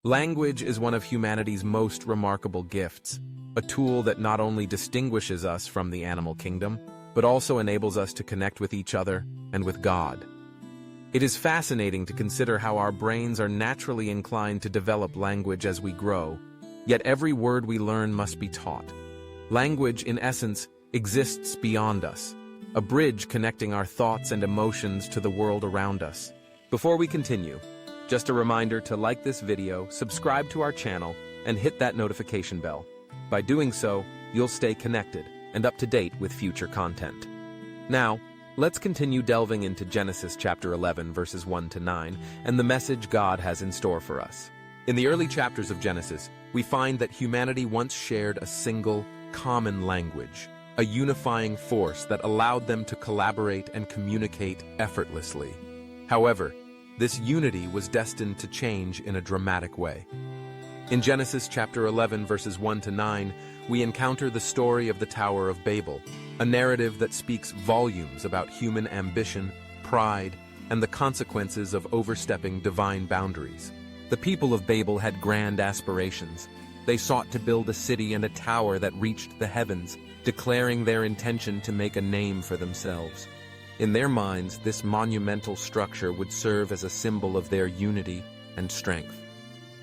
Language is one of humanity's most remarkable gifts, a tool that not only distinguishes us from the animal kingdom, but also enables us to connect with each other and with God. It is fascinating to consider how our brains are naturally inclined to develop language as we grow, yet every word we learn must be taught. Language, in essence, exists beyond us, a bridge connecting our thoughts and emotions to the world around us. Before we continue, just a reminder to like this video, subscribe to our channel, and hit that notification bell. By doing so, you'll stay connected and up to date with future content. Now, let's continue delving into Genesis chapter 11, verses 1 to 9, and the message God has in store for us. In the early chapters of Genesis, we find that humanity once shared a single, common language, a unifying force that allowed them to collaborate and communicate effortlessly. However, this unity was destined to change in a dramatic way. In Genesis chapter 11, verses 1 to 9, we encounter the story of the Tower of Babel, a narrative that speaks volumes about human ambition, pride, and the consequences of overstepping divine boundaries. The people of Babel had grand aspirations. They sought to build a city and a tower that reached the heavens, declaring their intention to make a name for themselves. In their minds, this monumental structure would serve as a symbol of their unity and strength.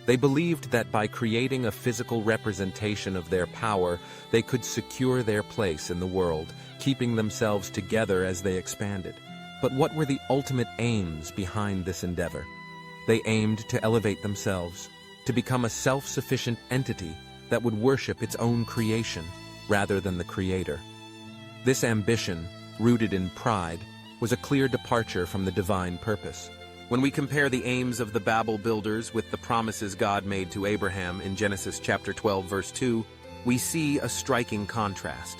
They believed that by creating a physical representation of their power, they could secure their place in the world, keeping themselves together as they expanded. But what were the ultimate aims behind this endeavor? They aimed to elevate themselves, to become a self-sufficient entity that would worship its own creation rather than the Creator. This ambition, rooted in pride, was a clear departure from the divine purpose. When we compare the aims of the Babel builders with the promises God made to Abraham in Genesis chapter 12, verse 2, we see a striking contrast.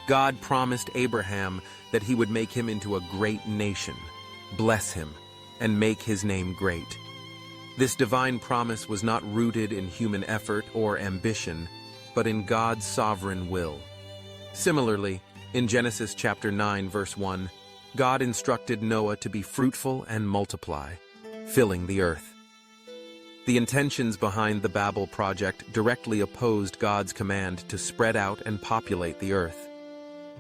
God promised Abraham that he would make him into a great nation, bless him, and make his name great. This divine promise was not rooted in human effort or ambition, but in God's sovereign will. Similarly, in Genesis chapter 9, verse 1, God instructed Noah to be fruitful and multiply, filling the earth. The intentions behind the Babel project directly opposed God's command to spread out and populate the earth.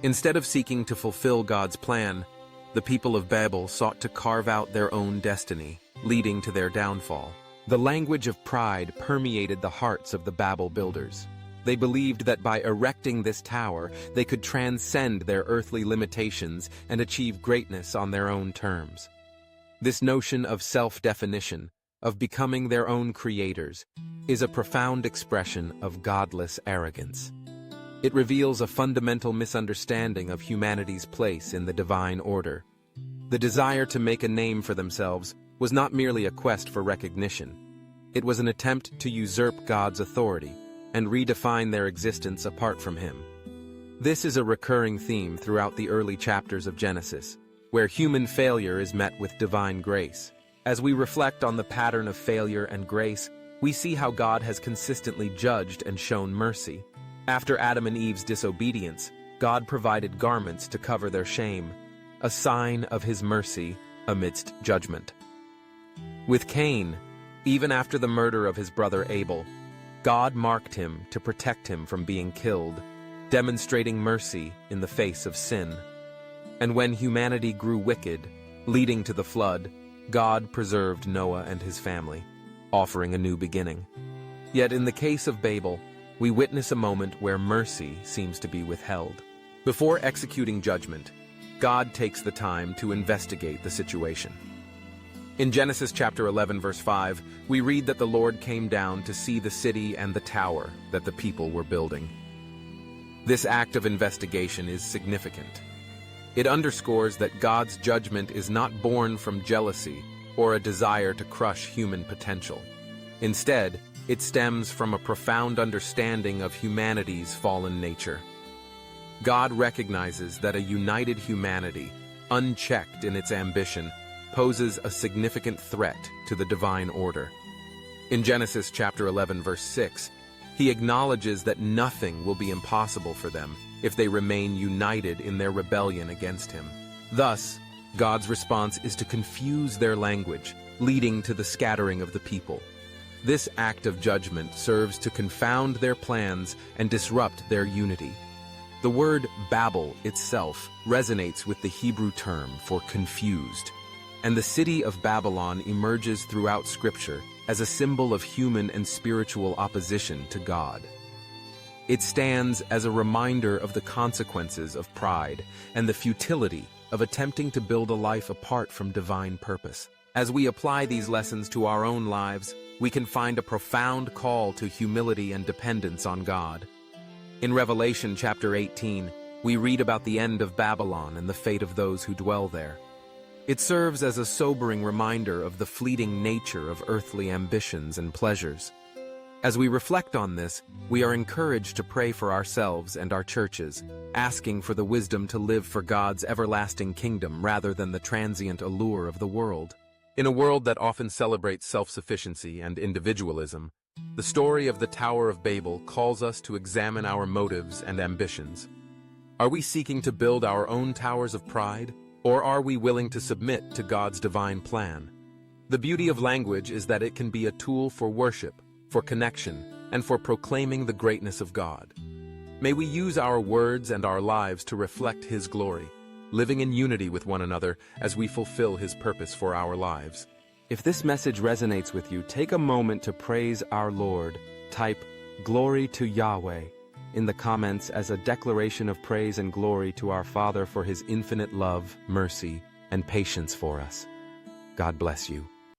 Instead of seeking to fulfill God's plan, the people of Babel sought to carve out their own destiny, leading to their downfall. The language of pride permeated the hearts of the Babel builders. They believed that by erecting this tower, they could transcend their earthly limitations and achieve greatness on their own terms. This notion of self-definition, of becoming their own creators, is a profound expression of godless arrogance. It reveals a fundamental misunderstanding of humanity's place in the divine order. The desire to make a name for themselves was not merely a quest for recognition. It was an attempt to usurp God's authority and redefine their existence apart from him. This is a recurring theme throughout the early chapters of Genesis, where human failure is met with divine grace. As we reflect on the pattern of failure and grace, we see how God has consistently judged and shown mercy. After Adam and Eve's disobedience, God provided garments to cover their shame, a sign of his mercy amidst judgment. With Cain, even after the murder of his brother Abel, God marked him to protect him from being killed, demonstrating mercy in the face of sin. And when humanity grew wicked, leading to the flood, God preserved Noah and his family, offering a new beginning. Yet in the case of Babel, we witness a moment where mercy seems to be withheld. Before executing judgment, God takes the time to investigate the situation. In Genesis chapter 11, verse 5, we read that the Lord came down to see the city and the tower that the people were building. This act of investigation is significant. It underscores that God's judgment is not born from jealousy or a desire to crush human potential. Instead, it stems from a profound understanding of humanity's fallen nature. God recognizes that a united humanity, unchecked in its ambition, poses a significant threat to the divine order. In Genesis chapter 11, verse 6, he acknowledges that nothing will be impossible for them if they remain united in their rebellion against him. Thus, God's response is to confuse their language, leading to the scattering of the people. This act of judgment serves to confound their plans and disrupt their unity. The word Babel itself resonates with the Hebrew term for confused, and the city of Babylon emerges throughout Scripture as a symbol of human and spiritual opposition to God. It stands as a reminder of the consequences of pride and the futility of attempting to build a life apart from divine purpose. As we apply these lessons to our own lives, we can find a profound call to humility and dependence on God. In Revelation chapter 18, we read about the end of Babylon and the fate of those who dwell there. It serves as a sobering reminder of the fleeting nature of earthly ambitions and pleasures. As we reflect on this, we are encouraged to pray for ourselves and our churches, asking for the wisdom to live for God's everlasting kingdom rather than the transient allure of the world. In a world that often celebrates self-sufficiency and individualism, the story of the Tower of Babel calls us to examine our motives and ambitions. Are we seeking to build our own towers of pride, or are we willing to submit to God's divine plan? The beauty of language is that it can be a tool for worship, for connection, and for proclaiming the greatness of God. May we use our words and our lives to reflect His glory, living in unity with one another as we fulfill His purpose for our lives. If this message resonates with you, take a moment to praise our Lord. Type "Glory to Yahweh" in the comments as a declaration of praise and glory to our Father for His infinite love, mercy, and patience for us. God bless you.